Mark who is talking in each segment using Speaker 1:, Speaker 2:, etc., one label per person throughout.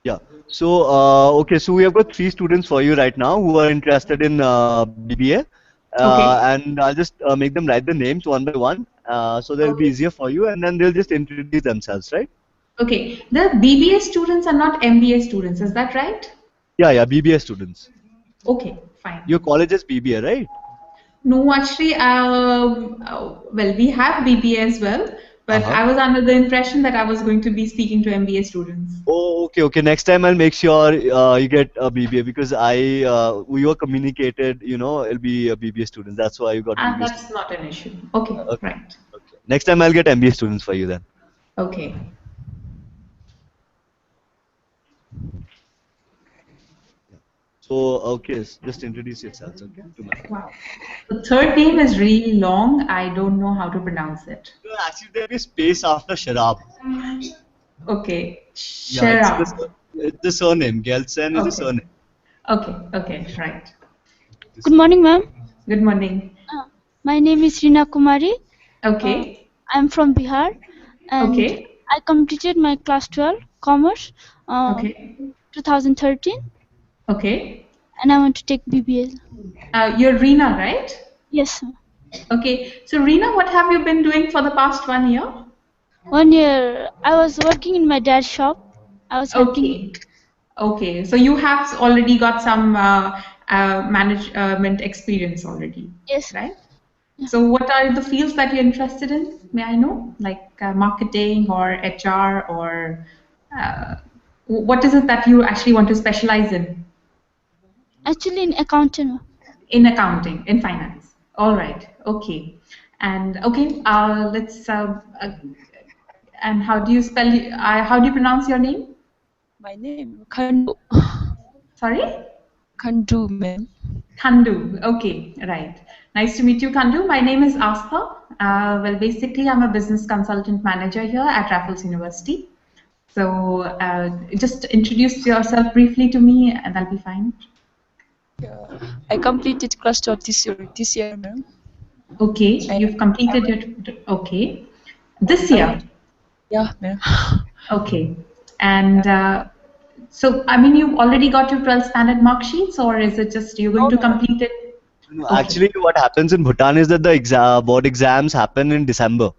Speaker 1: Yeah. So, okay, so we have got three students for you right now who are interested in BBA.
Speaker 2: Okay.
Speaker 1: And I'll just make them write the names one by one, so that'll be
Speaker 2: Okay.
Speaker 1: easier for you, and then they'll just introduce themselves, right?
Speaker 2: Okay. The BBA students are not MBA students. Is that right?
Speaker 1: Yeah, yeah, BBA students.
Speaker 2: Okay. Fine.
Speaker 1: Your college is BBA, right?
Speaker 2: No, actually, well, we have BBA as well, but
Speaker 1: Uh-huh.
Speaker 2: I was under the impression that I was going to be speaking to MBA students.
Speaker 1: Oh, okay, okay. Next time I'll make sure you get a BBA because we were communicated, it'll be a BBA student. That's why you got
Speaker 2: And
Speaker 1: BBA
Speaker 2: that's
Speaker 1: student.
Speaker 2: not an issue. Okay.
Speaker 1: Okay,
Speaker 2: Right.
Speaker 1: okay. Next time I'll get MBA students for you then.
Speaker 2: Okay.
Speaker 1: So, okay, just introduce yourselves, okay, to me.
Speaker 2: Wow. The third name is really long. I don't know how to pronounce it.
Speaker 1: No, actually, there is space after Sharab.
Speaker 2: Okay.
Speaker 1: Yeah,
Speaker 2: Shara.
Speaker 1: it's the surname. Gelsen is the
Speaker 2: Okay.
Speaker 1: surname.
Speaker 2: Okay. Okay. Right.
Speaker 3: Good morning, ma'am.
Speaker 2: Good morning.
Speaker 3: My name is Rina Kumari.
Speaker 2: Okay.
Speaker 3: I'm from Bihar, and
Speaker 2: Okay.
Speaker 3: I completed my class 12 commerce
Speaker 2: Okay.
Speaker 3: 2013,
Speaker 2: Okay.
Speaker 3: and I want to take BBA.
Speaker 2: You're Reena, right?
Speaker 3: Yes, ma'am.
Speaker 2: Okay. So, Reena, what have you been doing for the past 1 year?
Speaker 3: 1 year I was working in my dad's shop. I was helping him.
Speaker 2: Okay. Okay. So, you have already got some management experience already,
Speaker 3: Yes.
Speaker 2: right?
Speaker 3: Yeah.
Speaker 2: So, what are the fields that you're interested in? May I know? Like marketing or HR or uh, what is it that you actually want to specialize in?
Speaker 3: Actually, in accounting. Ma'am.
Speaker 2: In accounting, in finance. All right. Okay. And okay, let's. And how do you spell? How do you pronounce your name?
Speaker 4: My name Khandu.
Speaker 2: Sorry,
Speaker 4: Khandu, ma'am.
Speaker 2: Khandu. Okay, right. Nice to meet you, Khandu. My name is Astha. Well, basically, I'm a business consultant manager here at Raffles University. So, just introduce yourself briefly to me, and that'll be fine.
Speaker 4: I completed class 12 this year, ma'am.
Speaker 2: Okay,
Speaker 4: I,
Speaker 2: you've completed your. Okay, this year.
Speaker 4: yeah, ma'am.
Speaker 2: Okay. And so, I mean, you've already got your 12th standard mark sheets, or is it just you're going
Speaker 4: No,
Speaker 2: to
Speaker 4: no.
Speaker 2: complete it?
Speaker 1: No,
Speaker 2: Okay.
Speaker 1: actually, what happens in Bhutan is that the board exams happen in December.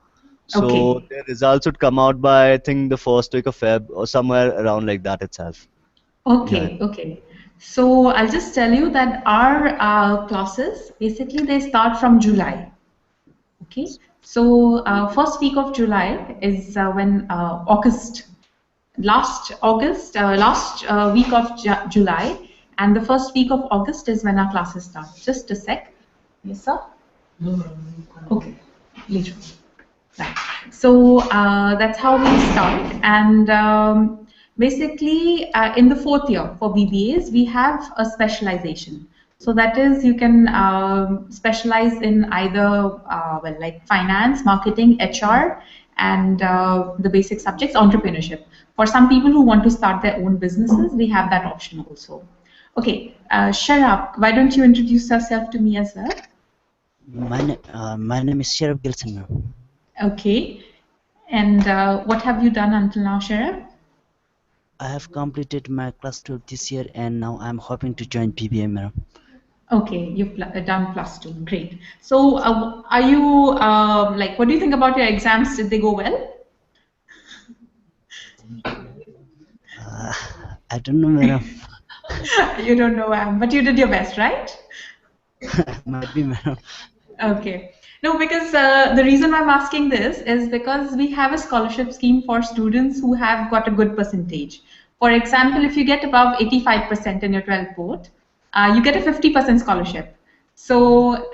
Speaker 1: So
Speaker 2: Okay.
Speaker 1: the results would come out by, I think, the first week of Feb or somewhere around like that itself. Yeah.
Speaker 2: Okay. Okay. So I'll just tell you that our classes basically they start from July. Okay. So first week of July is when last week of July, and the first week of August is when our classes start. Just a sec. Yes, sir. Okay. Later. Right. So that's how we start, and basically in the fourth year for BBAs we have a specialization. So that is you can specialize in either well like finance, marketing, HR, and the basic subjects entrepreneurship. For some people who want to start their own businesses, we have that option also. Okay, Sharab, why don't you introduce yourself to me as well?
Speaker 5: My name is Sheriff Gilson, ma'am.
Speaker 2: Okay. And what have you done until now, Sheriff?
Speaker 5: I have completed my class 12 this year, and now I'm hoping to join PBA, ma'am.
Speaker 2: Okay, you've done +2. Great. So, are you like, what do you think about your exams? Did they go well?
Speaker 5: I don't know, madam.
Speaker 2: You don't know, but you did your best, right?
Speaker 5: Might be, madam.
Speaker 2: Okay. No, because the reason I'm asking this is because we have a scholarship scheme for students who have got a good percentage. For example, if you get above 85% in your 12th board, you get a 50% scholarship. So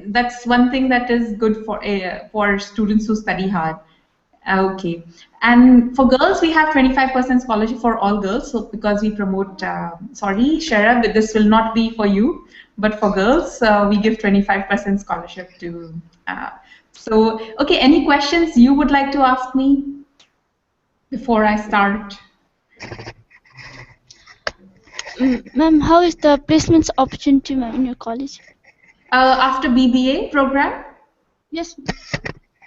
Speaker 2: that's one thing that is good for students who study hard. Okay. And for girls, we have 25% scholarship for all girls. So because we promote, sorry, Shara, but this will not be for you. But for girls, we give 25% scholarship to. So, okay, any questions you would like to ask me before I start?
Speaker 3: Ma'am, how is the placements opportunity, ma'am, in your college?
Speaker 2: After BBA program?
Speaker 3: Yes.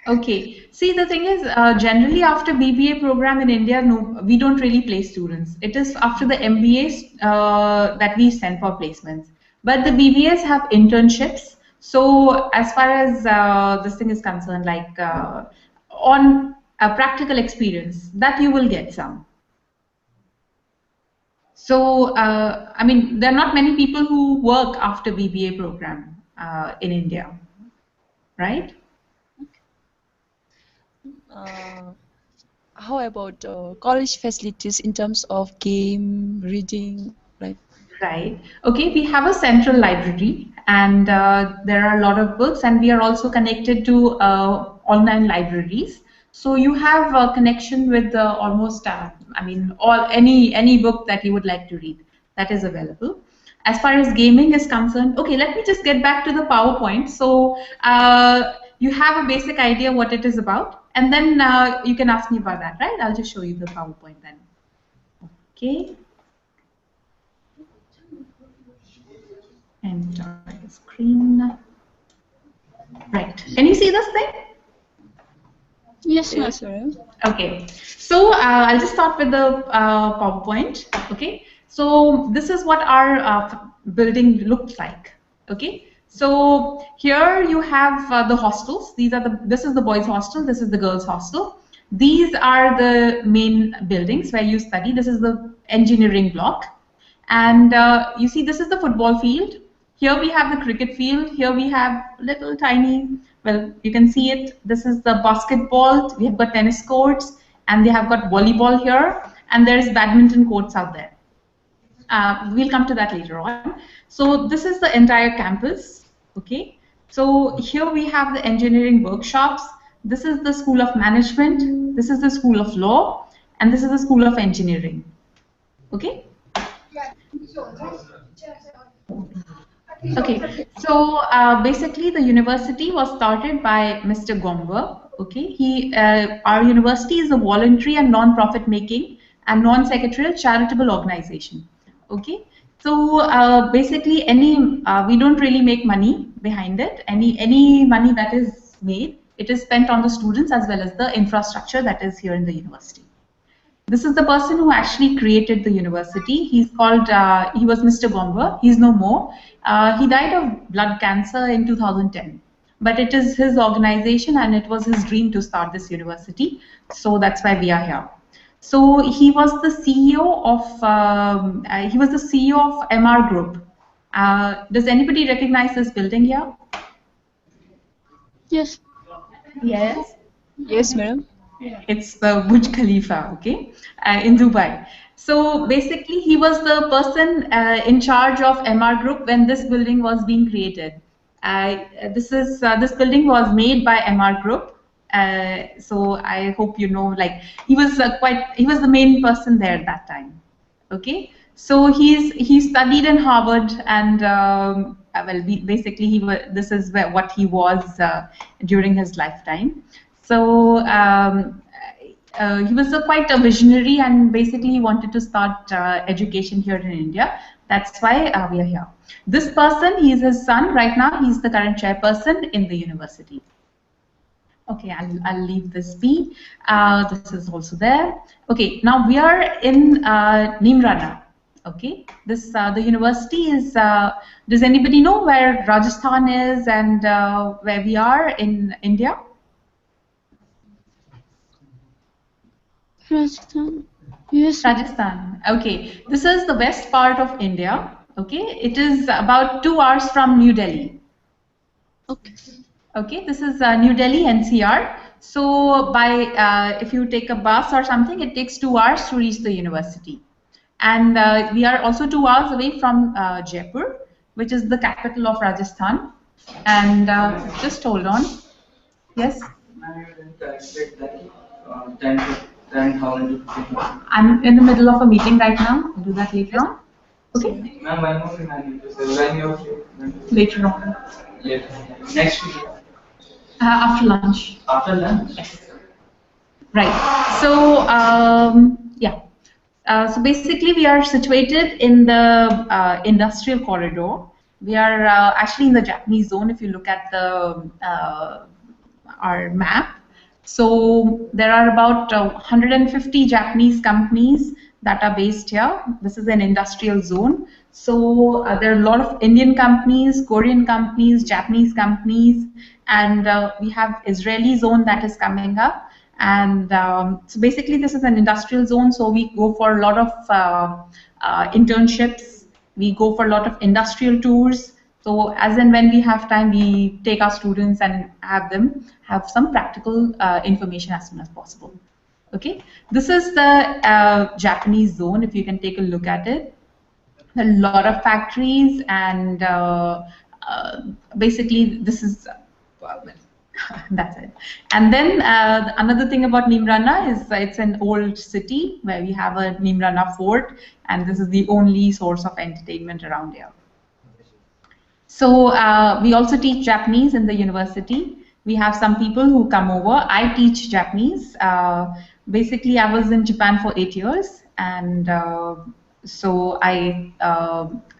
Speaker 2: Okay. See, the thing is, generally after BBA program in India, no, we don't really place students. It is after the MBAs that we send for placements. But the BBAs have internships. So as far as this thing is concerned, like on a practical experience, that you will get some. So, I mean, there are not many people who work after BBA program in India, right?
Speaker 4: Uh, how about college facilities in terms of game, reading, like?
Speaker 2: Right. Okay, we have a central library and there are a lot of books, and we are also connected to online libraries. So you have a connection with almost, I mean, any book that you would like to read that is available. As far as gaming is concerned, okay, let me just get back to the PowerPoint. So you have a basic idea what it is about, and then you can ask me about that, right? I'll just show you the PowerPoint then. Okay. Enter screen. Right. Can you see this thing?
Speaker 3: Yes, ma'am.
Speaker 4: Yes, madam.
Speaker 2: Okay. So I'll just start with the PowerPoint. Okay. So this is what our building looks like. Okay. So here you have the hostels. This is the boys' hostel. This is the girls' hostel. These are the main buildings where you study. This is the engineering block. And you see, this is the football field. Here we have the cricket field. Here we have little tiny, well, you can see it. This is the basketball. We have got tennis courts, and they have got volleyball here, and there's badminton courts out there. We'll come to that later on. So this is the entire campus. Okay. So here we have the engineering workshops. This is the School of Management. This is the School of Law, and this is the School of Engineering. Okay. Okay, so basically the university was started by Mr. Gomber. Okay, our university is a voluntary and non-profit making and non-secretarial charitable organization. Okay, so basically we don't really make money behind it. Any money that is made, it is spent on the students as well as the infrastructure that is here in the university. This is the person who actually created the university. He was Mr. Gomber. He's no more. He died of blood cancer in 2010. But it is his organization and it was his dream to start this university. So that's why we are here. So he was the CEO of MR Group. Does anybody recognize this building here?
Speaker 3: Yes.
Speaker 2: Yes.
Speaker 4: Yes, madam.
Speaker 2: It's the Burj Khalifa, okay, in Dubai. So basically, he was the person in charge of MR Group when this building was being created. This building was made by MR Group. So I hope you know, like he was the main person there at that time. Okay, so he studied in Harvard, and basically this is what he was during his lifetime. So he was quite a visionary, and basically he wanted to start education here in India. That's why we are here. This person, he is his son right now. He's the current chairperson in the university. Okay, I'll leave this be. This is also there. Okay, now we are in Nimrana. Okay, the university is. Does anybody know where Rajasthan is and where we are in India?
Speaker 3: Rajasthan. Yes.
Speaker 2: Rajasthan. Okay, this is the west part of India. Okay, it is about 2 hours from New Delhi.
Speaker 3: Okay.
Speaker 2: Okay, this is New Delhi NCR. So if you take a bus or something, it takes 2 hours to reach the university. And we are also 2 hours away from Jaipur, which is the capital of Rajasthan. And just hold on. Yes. I'm in the middle of a meeting right now. I'll do that later on. Okay. Later on.
Speaker 6: Next week.
Speaker 2: After lunch.
Speaker 6: After lunch?
Speaker 2: Yes. Right. So, yeah. So basically, we are situated in the industrial corridor. We are actually in the Japanese zone. If you look at the our map. So there are about 150 Japanese companies that are based here. This is an industrial zone. So there are a lot of Indian companies, Korean companies, Japanese companies, and we have Israeli zone that is coming up. And so basically this is an industrial zone, so we go for a lot of internships, we go for a lot of industrial tours. So as and when we have time, we take our students and have them have some practical information as soon as possible. Okay, this is the Japanese zone, if you can take a look at it. A lot of factories, and basically this is well, that's it. And then another thing about Nimrana is it's an old city where we have a Nimrana fort, and this is the only source of entertainment around here. So we also teach Japanese in the university. We have some people who come over. I teach Japanese. Basically, I was in Japan for 8 years, and so I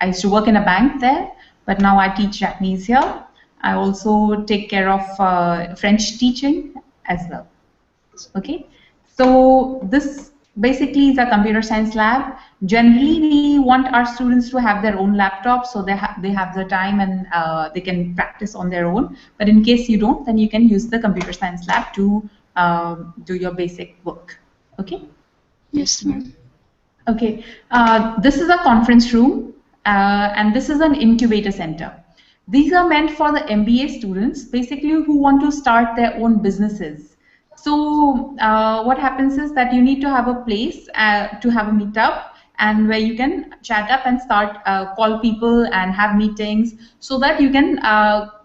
Speaker 2: used to work in a bank there, but now I teach Japanese here. I also take care of French teaching as well. Okay, so this basically is a computer science lab. Generally, we want our students to have their own laptop, so they have the time and they can practice on their own. But in case you don't, then you can use the computer science lab to do your basic work. Okay.
Speaker 3: Yes, ma'am.
Speaker 2: Okay, this is a conference room, and this is an incubator center. These are meant for the MBA students, basically who want to start their own businesses. So what happens is that you need to have a place to have a meetup, and where you can chat up and start call people and have meetings, so that you can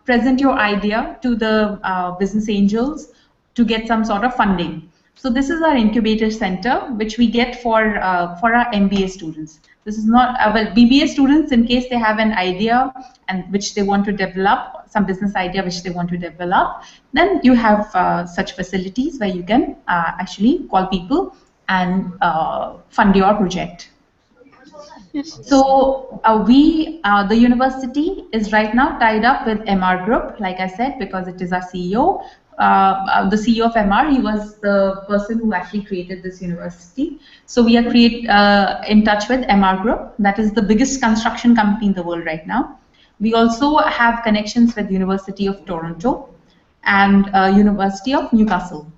Speaker 2: present your idea to the business angels to get some sort of funding. So this is our incubator center, which we get for our MBA students. This is not well, BBA students, in case they have an idea and which they want to develop, some business idea which they want to develop, then you have such facilities where you can actually call people and fund your project.
Speaker 3: Yes.
Speaker 2: So the university is right now tied up with MR Group, like I said, because it is our CEO. The CEO of MR, he was the person who actually created this university. So we are in touch with MR Group. That is the biggest construction company in the world right now. We also have connections with University of Toronto and University of Newcastle.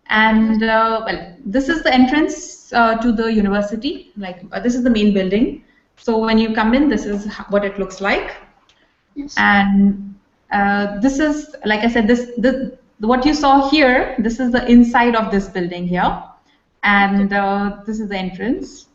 Speaker 2: And well, this is the entrance to the university. Like this is the main building. So when you come in, this is what it looks like.
Speaker 3: Yes.
Speaker 2: And this is, like I said, what you saw here. This is the inside of this building here, and this is the entrance.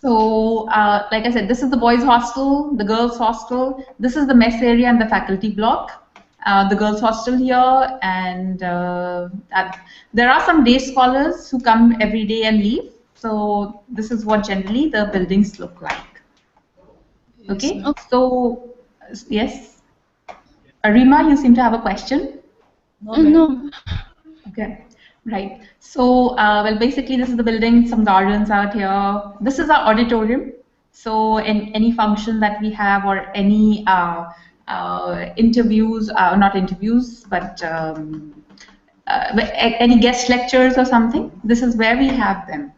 Speaker 2: So, like I said, this is the boys' hostel, the girls' hostel. This is the mess area and the faculty block. The girls' hostel here, and there are some day scholars who come every day and leave. So this is what generally the buildings look like. Okay.
Speaker 4: Yes,
Speaker 2: So yes. Arima, you seem to have a question.
Speaker 3: No.
Speaker 2: Okay, right. So, well, basically, this is the building, some gardens out here. This is our auditorium. So, in any function that we have, or any interviews, not interviews, but any guest lectures or something, this is where we have them.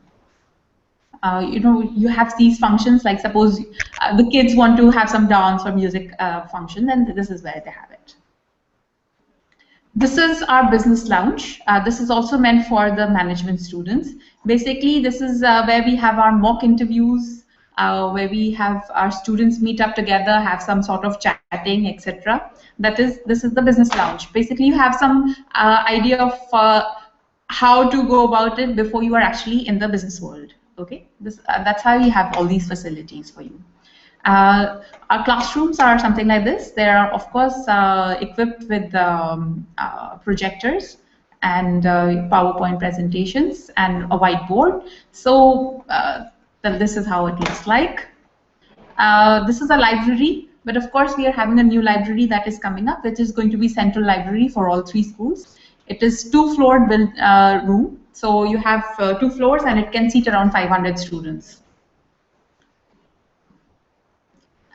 Speaker 2: You know, you have these functions, like suppose the kids want to have some dance or music function, then this is where they have it. This is our business lounge. This is also meant for the management students. Basically, this is where we have our mock interviews, where we have our students meet up together, have some sort of chatting, etc. This is the business lounge. Basically, you have some idea of how to go about it before you are actually in the business world. Okay, that's how we have all these facilities for you. Our classrooms are something like this. They are, of course, equipped with projectors and PowerPoint presentations and a whiteboard. So this is how it looks like. This is a library, but of course we are having a new library that is coming up, which is going to be central library for all 3 schools. It is 2-floored room. So you have 2 floors and it can seat around 500 students.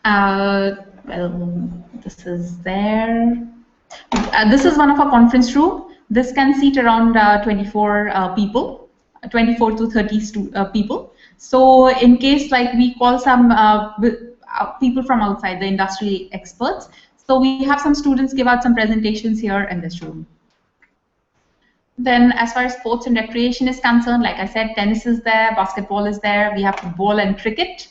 Speaker 2: Well, this is there. This is one of our conference room. This can seat around 24 people, 24 to 30 people. So in case like we call some people from outside, the industry experts, so we have some students give out some presentations here in this room. Then as far as sports and recreation is concerned, like I said, tennis is there, basketball is there, we have football and cricket.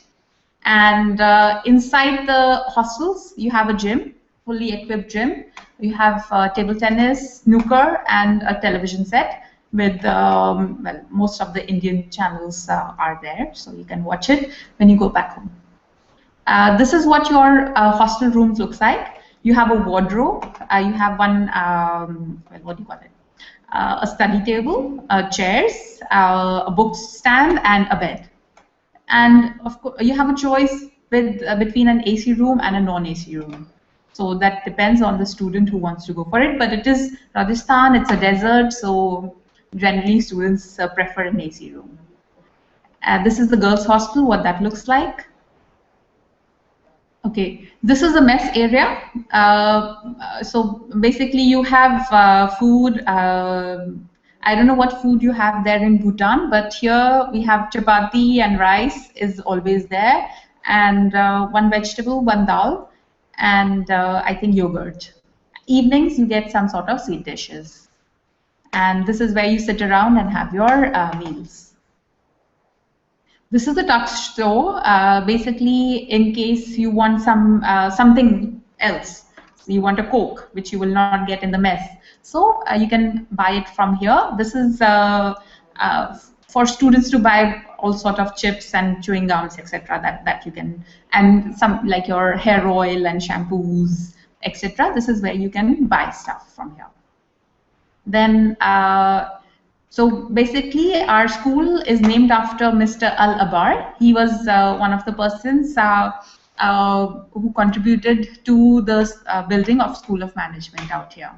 Speaker 2: And inside the hostels, you have a gym, fully equipped gym. You have table tennis, snooker, and a television set with well, most of the Indian channels are there, so you can watch it when you go back home. This is what your hostel rooms looks like. You have a wardrobe. You have one, well, what do you call it? A study table, chairs, a book stand, and a bed. And of course, you have a choice with between an AC room and a non-AC room. So that depends on the student who wants to go for it. But it is Rajasthan, it's a desert, so generally students prefer an AC room. This is the girls' hostel, what that looks like. Okay, this is the mess area. So basically you have food. I don't know what food you have there in Bhutan, but here we have chapati and rice is always there, and one vegetable, one dal, and I think yogurt. Evenings you get some sort of sweet dishes. And this is where you sit around and have your meals. This is the touch store. Basically, in case you want some something else, so you want a Coke, which you will not get in the mess. So you can buy it from here. This is for students to buy all sort of chips and chewing gums, etc. That you can, and some like your hair oil and shampoos, etc. This is where you can buy stuff from here. Then. So basically, our school is named after Mr. Al-Abar. He was one of the persons who contributed to the building of School of Management out here.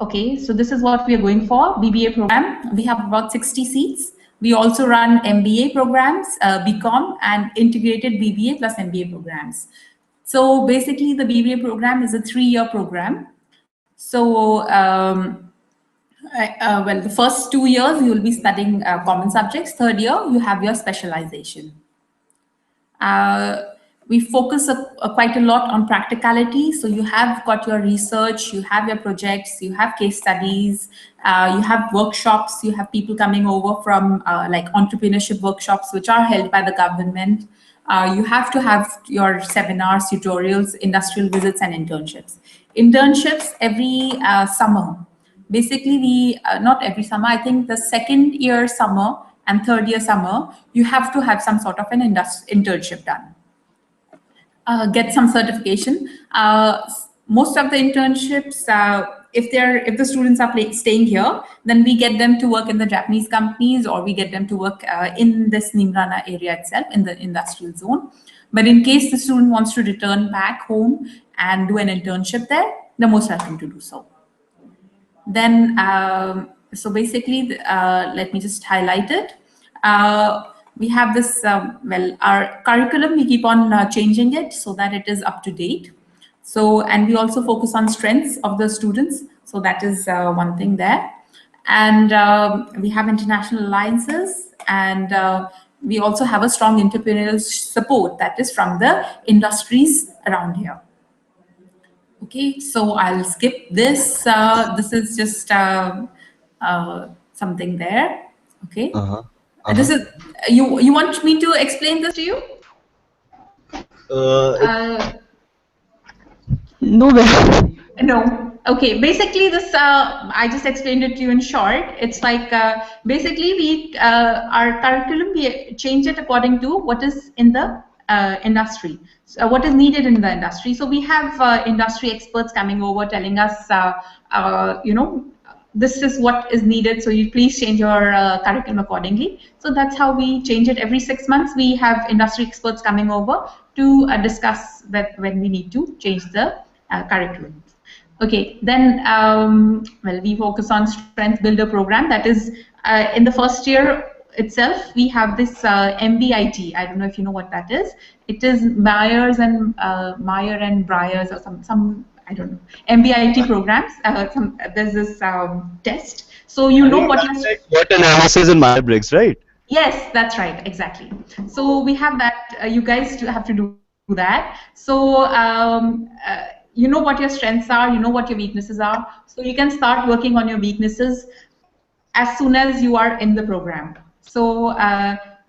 Speaker 2: Okay, so this is what we are going for, BBA program. We have about 60 seats. We also run MBA programs, BCom, and integrated BBA plus MBA programs. So basically, the BBA program is a 3-year program. So, well, the first 2 years you will be studying common subjects. 3rd year you have your specialization. We focus quite a lot on practicality. So you have got your research, you have your projects, you have case studies, you have workshops, you have people coming over from like entrepreneurship workshops, which are held by the government. You have to have your seminars, tutorials, industrial visits, and internships. Internships every summer. Basically, we not every summer. I think the 2nd year summer and 3rd year summer, you have to have some sort of an internship done. Get some certification. Most of the internships, if the students are staying here, then we get them to work in the Japanese companies, or we get them to work in this Nimrana area itself, in the industrial zone. But in case the student wants to return back home and do an internship there, they're most welcome to do so. Then, so basically, let me just highlight it. We have this, well, our curriculum, we keep on changing it so that it is up to date. So, and we also focus on strengths of the students. So that is one thing there. And we have international alliances, and we also have a strong entrepreneurial support that is from the industries around here. Okay, so I'll skip this. This is just something there. Okay. This is you want me to explain this to you?
Speaker 3: No.
Speaker 2: No. Okay. Basically, this I just explained it to you in short. It's like basically we our curriculum, we change it according to what is in the industry. So, what is needed in the industry. So we have industry experts coming over telling us, you know, this is what is needed, so you please change your curriculum accordingly. So that's how we change it. Every 6 months we have industry experts coming over to discuss that when we need to change the curriculum. Okay, then well, we focus on strength builder program. That is in the first year itself, we have this MBIT. I don't know if you know what that is. It is Myers and Breyers or some I don't know, MBIT programs. There's this test, so you know what you're.
Speaker 1: Like what analysis in Myers-Briggs, right?
Speaker 2: Yes, that's right, exactly. So we have that. You guys have to do that. So you know what your strengths are, you know what your weaknesses are. So you can start working on your weaknesses as soon as you are in the program. So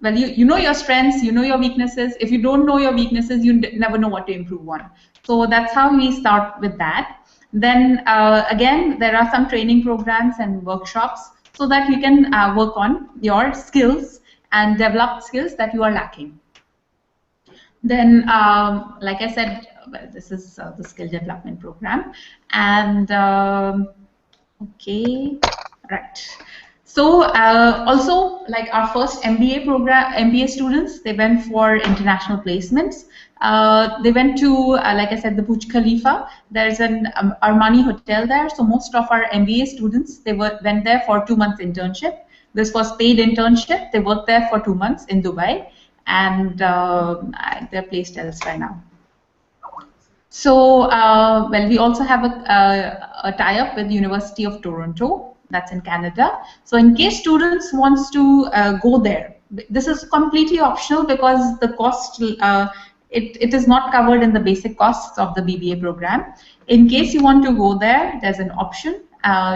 Speaker 2: well, you know your strengths, you know your weaknesses. If you don't know your weaknesses, you never know what to improve on. So that's how we start with that. Then again, there are some training programs and workshops so that you can work on your skills and develop skills that you are lacking. Then, like I said, well, this is the skill development program. And okay, right. So also, like our first MBA program, MBA students, they went for international placements. They went to, like I said, the Burj Khalifa. There's an Armani hotel there. So most of our MBA students, they went there for 2 months internship. This was paid internship. They worked there for 2 months in Dubai, and they're placed elsewhere now. So, well, we also have a tie-up with the University of Toronto. That's in Canada. So in case students wants to go there, this is completely optional because the cost, it is not covered in the basic costs of the BBA program. In case you want to go there, there's an option.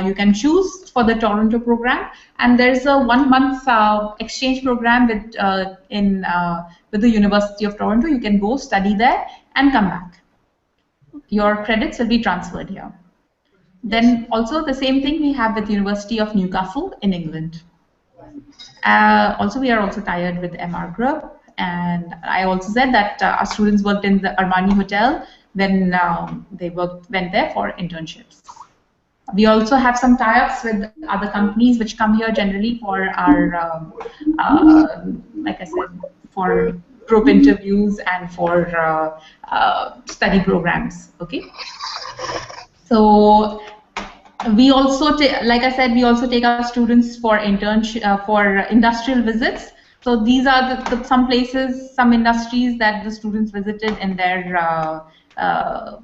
Speaker 2: You can choose for the Toronto program, and there's a 1 month exchange program with the University of Toronto. You can go study there and come back. Your credits will be transferred here. Then also the same thing we have with the University of Newcastle in England. Also, we are also tied with MR Group, and I also said that our students worked in the Armani Hotel when they went there for internships. We also have some tie-ups with other companies which come here generally for our, like I said, for group interviews and for study programs. Okay. So we also, like I said, we also take our students for internship, for industrial visits. So these are some places, some industries that the students visited in their, well,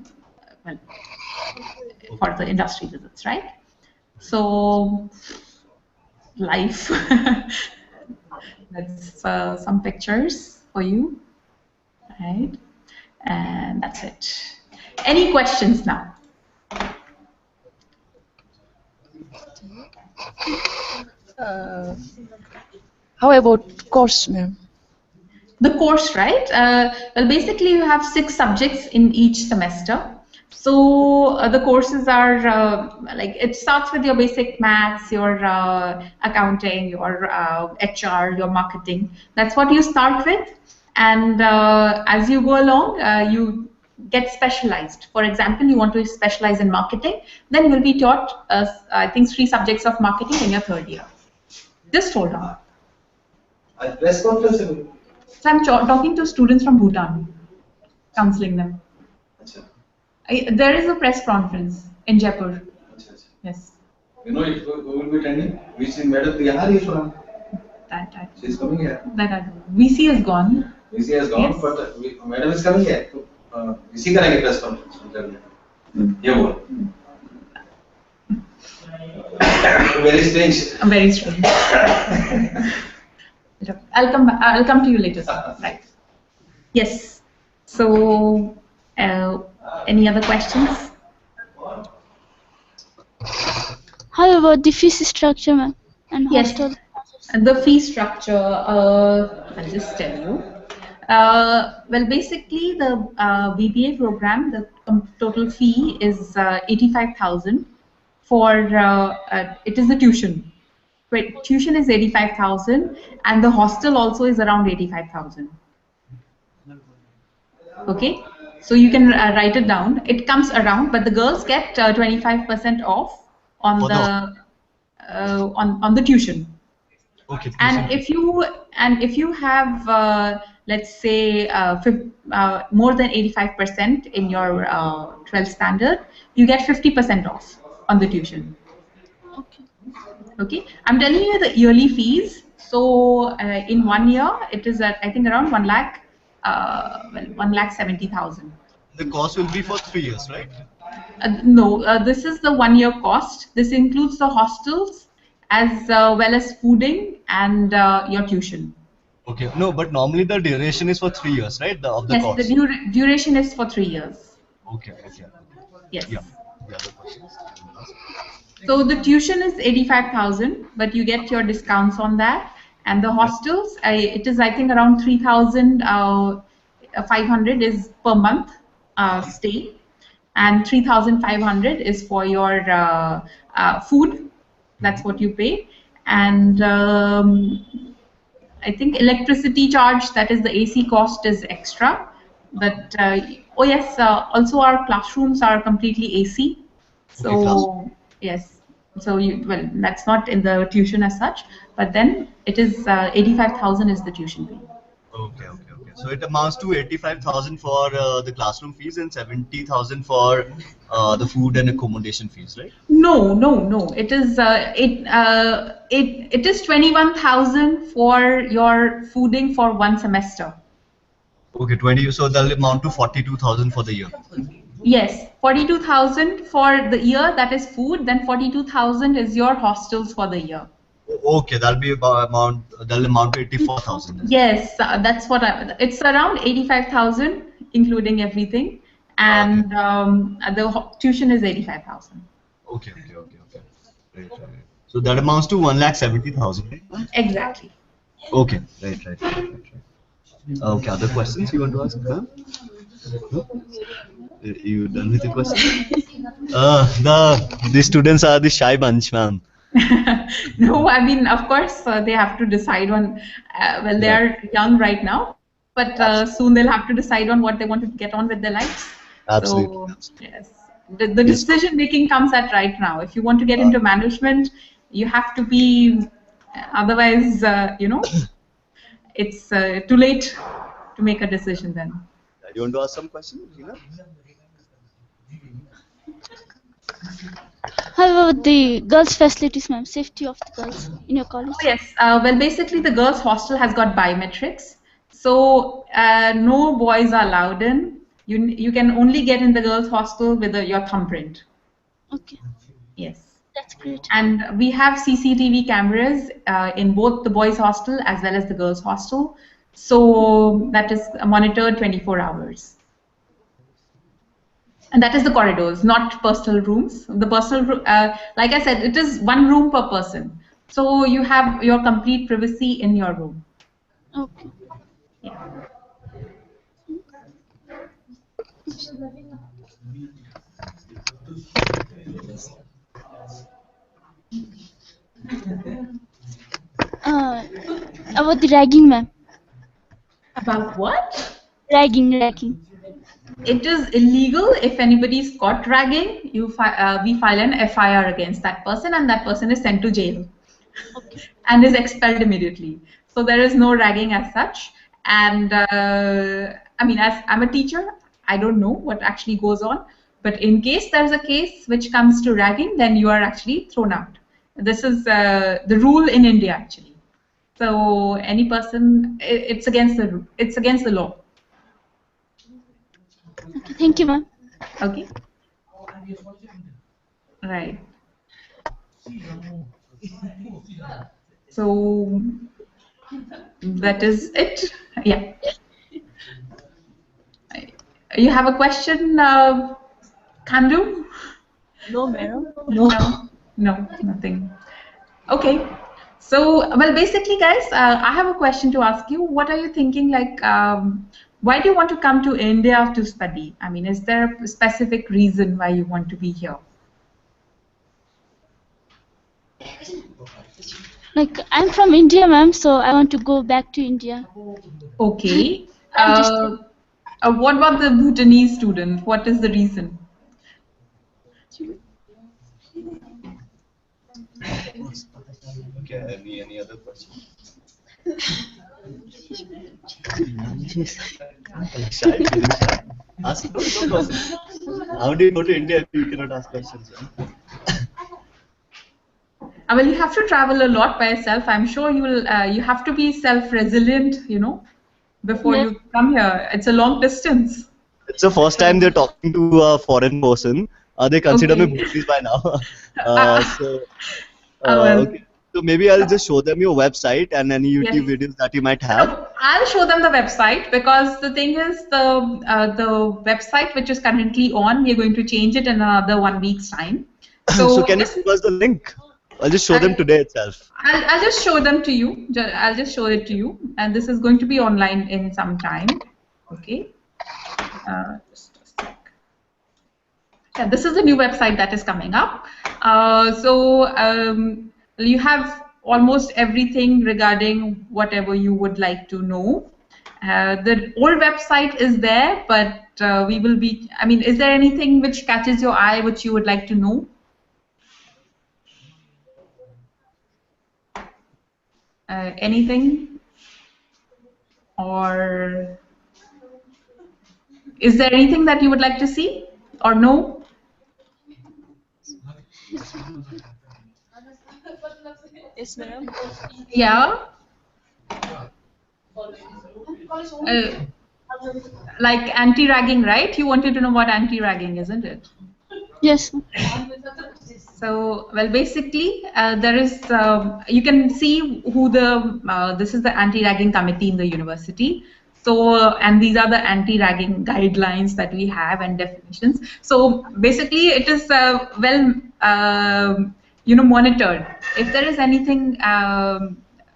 Speaker 2: for the industry visits, right? So life. That's some pictures for you, right? And that's it. Any questions now?
Speaker 4: How about course, ma'am?
Speaker 2: The course, right? Well, basically, you have 6 subjects in each semester. So the courses are like, it starts with your basic maths, your accounting, your HR, your marketing. That's what you start with. And as you go along, you get specialized. For example, you want to specialize in marketing, then you'll be taught, I think, 3 subjects of marketing in your 3rd year. Just hold on.
Speaker 6: A press conference?
Speaker 2: So I'm talking to students from Bhutan, counseling them. There is a press conference in Jaipur. Yes.
Speaker 6: You know who will be attending? Which Madam Bihar is from?
Speaker 2: That
Speaker 6: She's coming here.
Speaker 2: That I don't know. VC is gone.
Speaker 6: VC has gone, yes. But Madam is coming here. VC करेंगे press conference. ये बोल. Very strange.
Speaker 2: Very strange. I'll come to you later. Right. Yes. So, any other questions?
Speaker 3: How about the fees structure, ma'am, and hostel?
Speaker 2: Yes. And the fee structure, I'll just tell you. Well, basically, the BBA program, the total fee is 85,000 for, it is the tuition. Right, tuition is 85,000 and the hostel also is around 85,000. Okay, so you can write it down. It comes around, but the girls get 25% off on on the tuition.
Speaker 1: Okay.
Speaker 2: And if you have let's say more than 85% in your 12th standard, you get 50% off on the tuition. Okay, I'm telling you the yearly fees. So in 1 year, it is at I think around 1,70,000.
Speaker 1: The cost will be for 3 years, right?
Speaker 2: No, this is the 1 year cost. This includes the hostels as well as fooding and your tuition.
Speaker 1: Okay. No, but normally the duration is for 3 years, right? Of the
Speaker 2: Yes, the
Speaker 1: course.
Speaker 2: duration is for 3 years.
Speaker 1: Okay. Okay.
Speaker 2: Yes.
Speaker 1: Yeah. The other questions.
Speaker 2: So the tuition is 85,000, but you get your discounts on that. And the hostels, it is I think around 3,500 is per month stay, and 3,500 is for your food. That's what you pay, and I think electricity charge, that is the AC cost, is extra. But oh yes, also our classrooms are completely AC.
Speaker 1: Okay, class.
Speaker 2: So yes, so well, that's not in the tuition as such, but then it is 85,000 is the tuition fee.
Speaker 1: Okay. Okay. Okay. So it amounts to 85,000 for the classroom fees and 70,000 for the food and accommodation fees, right?
Speaker 2: No, no, no. It is it is 21,000 for your fooding for one semester.
Speaker 1: Okay, 20. So that'll amount to 42,000 for the year.
Speaker 2: Yes, 42,000 for the year, that is food. Then 42,000 is your hostels for the year.
Speaker 1: Okay, that'll be about that'll amount to 84,000.
Speaker 2: Yes, that's what it's around 85,000 including everything, and the tuition is 85,000.
Speaker 1: Okay. Right. So that amounts to 1,70,000. Right?
Speaker 2: Exactly.
Speaker 1: Okay. Right. Okay. Other questions you want to ask? Huh? No? You done with the question? The students are the shy bunch, ma'am.
Speaker 2: No, I mean, of course, they have to decide on, well, they are young right now, but soon they'll have to decide on what they want to get on with their lives.
Speaker 1: Absolutely.
Speaker 2: So, yes, the decision making comes at right now. If you want to get into management, you have to be, otherwise, it's too late to make a decision then.
Speaker 1: You want to ask some questions, Gina?
Speaker 3: How about the girls' facilities, ma'am? Safety of the girls in your college?
Speaker 2: Oh, yes. Well, basically, the girls' hostel has got biometrics, so no boys are allowed in. You can only get in the girls' hostel with your thumbprint.
Speaker 3: Okay.
Speaker 2: Yes.
Speaker 3: That's great.
Speaker 2: And we have CCTV cameras in both the boys' hostel as well as the girls' hostel, so that is monitored 24 hours. And that is the corridors, not personal rooms. The personal, like I said, it is one room per person. So you have your complete privacy in your room.
Speaker 3: Okay.
Speaker 2: Yeah.
Speaker 3: About the ragging, ma'am.
Speaker 2: About what?
Speaker 3: Ragging.
Speaker 2: It is illegal. If anybody is caught ragging, we file an FIR against that person, and that person is sent to jail and is expelled immediately. So there is no ragging as such. And I mean, as I'm a teacher, I don't know what actually goes on. But in case there's a case which comes to ragging, then you are actually thrown out. This is the rule in India, actually. So any person, it's against the law.
Speaker 3: Okay, thank you, ma'am.
Speaker 2: Okay. Right. So that is it. Yeah. You have a question, Kandu?
Speaker 4: No, madam.
Speaker 2: No, nothing. Okay. So, well, basically, guys, I have a question to ask you. What are you thinking? Like, why do you want to come to India to study? I mean, is there a specific reason why you want to be here?
Speaker 3: Like, I'm from India, ma'am, so I want to go back to India.
Speaker 2: Okay. What about the Bhutanese student? What is the reason?
Speaker 1: Okay, any other questions? Ask no questions. How do you go to India if you cannot ask questions?
Speaker 2: Well, you have to travel a lot by yourself. I'm sure you have to be self-resilient, before
Speaker 3: Yes.
Speaker 2: you come here. It's a long distance.
Speaker 1: It's the first time they're talking to a foreign person. They consider me
Speaker 2: Okay.
Speaker 1: Bhutanese by now.
Speaker 2: Uh,
Speaker 1: So,
Speaker 2: well,
Speaker 1: okay. So maybe I'll just show them your website and any
Speaker 2: yes.
Speaker 1: YouTube videos that you might have.
Speaker 2: No, I'll show them the website because the thing is the website which is currently on, we're going to change it in another 1 week's time.
Speaker 1: So
Speaker 2: So
Speaker 1: can you
Speaker 2: just
Speaker 1: give us the link? I'll just show them
Speaker 2: I,
Speaker 1: today itself.
Speaker 2: I'll just show them to you. I'll just show it to you, and this is going to be online in some time. Okay. Just a sec. Yeah, this is the new website that is coming up. You have almost everything regarding whatever you would like to know. The old website is there, but we will be. I mean, is there anything which catches your eye which you would like to know? Anything? Or is there anything that you would like to see or know?
Speaker 4: Yes, madam.
Speaker 2: Yeah. Like anti-ragging, right? You wanted to know what anti-ragging, isn't it?
Speaker 3: Yes.
Speaker 2: So, well, basically, there is, you can see who this is the anti-ragging committee in the university. So, and these are the anti-ragging guidelines that we have and definitions. So, basically, it is monitored. If there is anything,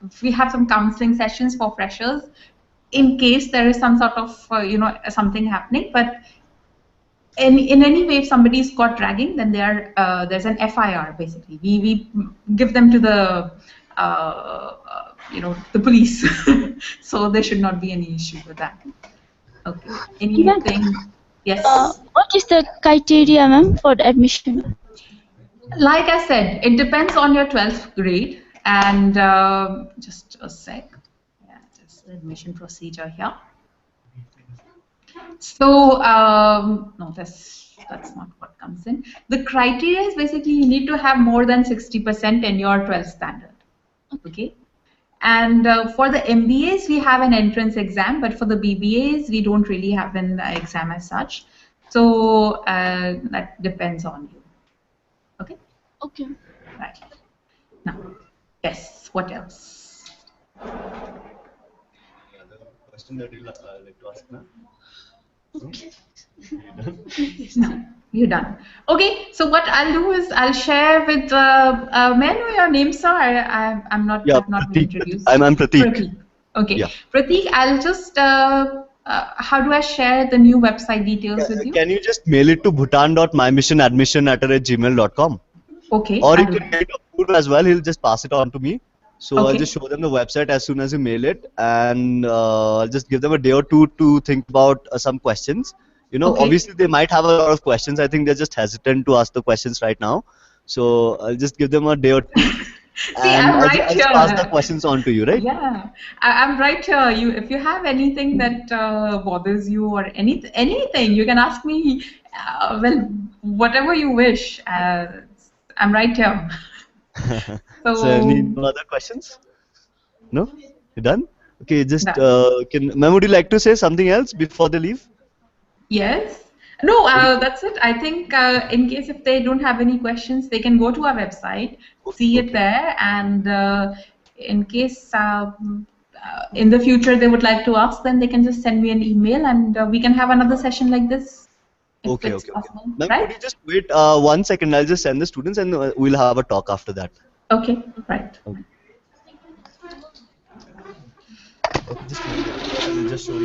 Speaker 2: if we have some counseling sessions for freshers, in case there is some sort of, something happening, but in any way, if somebody's caught dragging, then there's an FIR basically. We give them to the police, so there should not be any issue with that. Okay. Anything? Yes.
Speaker 3: What is the criteria, ma'am, for the admission?
Speaker 2: Like I said, it depends on your 12th grade, and just a sec. Yeah, just the admission procedure here. So no, that's not what comes in. The criteria is basically you need to have more than 60% in your 12th standard. Okay. And for the MBAs, we have an entrance exam, but for the BBAs, we don't really have an exam as such. So that depends on you. Okay.
Speaker 3: Okay.
Speaker 2: Right. Now, yes. What else?
Speaker 1: Question that you'd like to ask now?
Speaker 3: Okay.
Speaker 2: No, you're done. Okay, so what I'll do is I'll share with. May I know your name, sir? I'm not.
Speaker 1: Yeah,
Speaker 2: I've not been
Speaker 1: Prateek.
Speaker 2: introduced.
Speaker 1: I'm Prateek.
Speaker 2: Prateek. Okay,
Speaker 1: Yeah.
Speaker 2: Prateek. I'll just. How do I share the new website details with you?
Speaker 1: Can you just mail it to bhutan.mymissionadmission@gmail.com?
Speaker 2: Okay.
Speaker 1: Or you
Speaker 2: I'll do
Speaker 1: can
Speaker 2: that.
Speaker 1: get Apurva as well. He'll just pass it on to me. So I'll
Speaker 2: Okay.
Speaker 1: just show them the website as soon as you mail it, and I'll just give them a day or two to think about some questions.
Speaker 2: Okay.
Speaker 1: Obviously they might have a lot of questions. I think they're just hesitant to ask the questions right now. So I'll just give them a day or two,
Speaker 2: See,
Speaker 1: and
Speaker 2: I'm right
Speaker 1: I'll just pass the
Speaker 2: here.
Speaker 1: questions on to you, right?
Speaker 2: Yeah, I'm right here. If you have anything that bothers you or anything, you can ask me. Well, whatever you wish. I'm right here.
Speaker 1: So any
Speaker 2: So
Speaker 1: other questions? No? You done? Okay, just
Speaker 2: done.
Speaker 1: ma'am, would you like to say something else before they leave?
Speaker 2: Yes. No, that's it. I think in case if they don't have any questions, they can go to our website, see it
Speaker 1: Okay.
Speaker 2: there, and in case in the future they would like to ask, then they can just send me an email, and we can have another session like this if
Speaker 1: Okay,
Speaker 2: it's
Speaker 1: okay, okay.
Speaker 2: possible,
Speaker 1: Ma'am, could
Speaker 2: right?
Speaker 1: you just wait 1 second? I'll just send the students and we'll have a talk after that.
Speaker 2: Okay, right.
Speaker 1: Okay. Okay, just wait. I'll just show you.